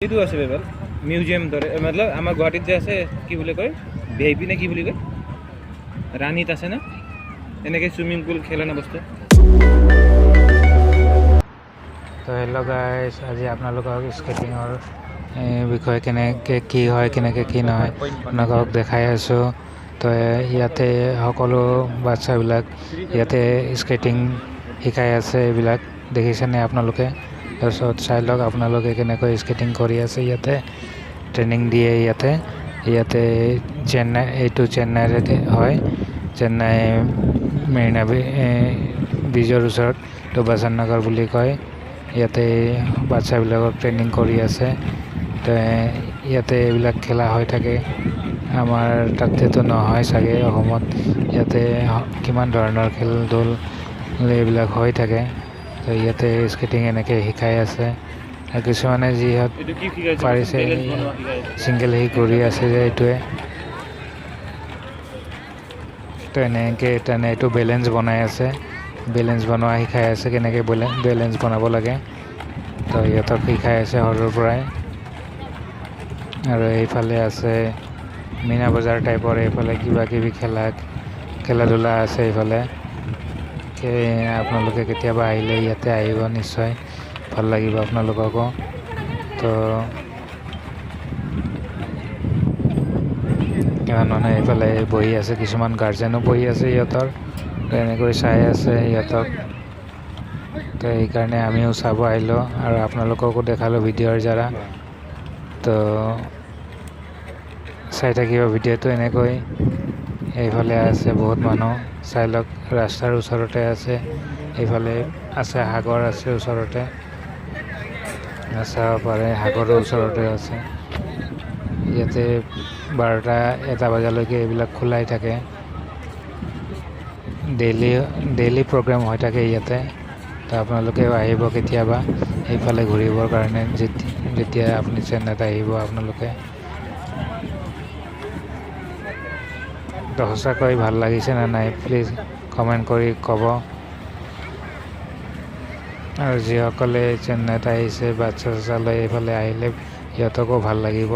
এইটো আছে বেবাল মিউজিয়াম দৰে মতলব আমাৰ গুৱাহাটীত যে আছে কি বুলি কয় ভিআইপি নে কি বুলি কয় ৰাণীত আছে না এনেকৈ চুইমিং পুল খেলনা বস্তু। তো হেল্ল' গাইজ, আজি আপোনালোকক স্কেটিঙৰ বিষয়ে কেনেকৈ কি হয় কেনেকৈ কি নহয় আপোনালোকক দেখাই আছোঁ। তো ইয়াতে সকলো বাচ্চাবিলাক ইয়াতে স্কেটিং শিকাই আছে, এইবিলাক দেখিছেনে আপোনালোকে। তাৰপিছত চাই লওক আপোনালোকে কেনেকৈ স্কেটিং কৰি আছে, ইয়াতে ট্ৰেইনিং দিয়ে। ইয়াতে চেন্নাই, এইটো চেন্নাইৰে হয়, চেন্নাই মেৰিনা ব্ৰিজৰ ওচৰত, তো বাচান নগৰ বুলি কয়। ইয়াতে বাচ্চাবিলাকক ট্ৰেইনিং কৰি আছে। তো ইয়াতে এইবিলাক খেলা হৈ থাকে, আমাৰ তাতেতো নহয় চাগে অসমত। ইয়াতে কিমান ধৰণৰ খেল ধূল এইবিলাক হৈ থাকে। তো ইয়াতে স্কেটিং এনেকৈ শিকাই আছে, আৰু কিছুমানে যিহঁত পাৰিছে ছিংগল হেৰি কৰি আছে যে এইটোৱে। তো এনেকৈ এইটো বেলেঞ্চ বনাই আছে, বেলেঞ্চ বনোৱা শিকাই আছে, কেনেকৈ বেলেঞ্চ বনাব লাগে। তো সিহঁতক শিকাই আছে সৰুৰ পৰাই। আৰু এইফালে আছে মীনা বজাৰ টাইপৰ, এইফালে কিবা কিবি খেলা ধূলা আছে এইফালে। আপোনালোকে কেতিয়াবা আহিলে ইয়াতে আহিব, নিশ্চয় ভাল লাগিব আপোনালোককো। তো কিমান মানুহে এইফালে বহি আছে, কিছুমান গাৰ্জেনো বহি আছে সিহঁতৰ, এনেকৈ চাই আছে সিহঁতক। তো সেইকাৰণে আমিও চাব আহিলোঁ আৰু আপোনালোককো দেখালোঁ ভিডিঅ'ৰ দ্বাৰা। তো চাই থাকিব ভিডিঅ'টো এনেকৈ। এইফালে আছে বহুত মানুহ, চাই লওক ৰাস্তাৰ ওচৰতে আছে। এইফালে আছে সাগৰ আছে ওচৰতে, চাব পাৰে সাগৰৰ ওচৰতে আছে। ইয়াতে 12টা-1টা বজালৈকে এইবিলাক খোলাই থাকে, ডেইলি প্ৰগ্ৰেম হৈ থাকে ইয়াতে। তো আপোনালোকেও আহিব কেতিয়াবা এইফালে ঘূৰিবৰ কাৰণে, যেতিয়া আপুনি চেন্নাইত আহিব আপোনালোকে। তো সঁচাকৈ ভাল লাগিছে নে নাই প্লিজ কমেণ্ট কৰি ক'ব। আৰু যিসকলে চেন্নাইত আহিছে বাচ্চা চাচ্চা লৈ, এইফালে আহিলে সিহঁতকো ভাল লাগিব।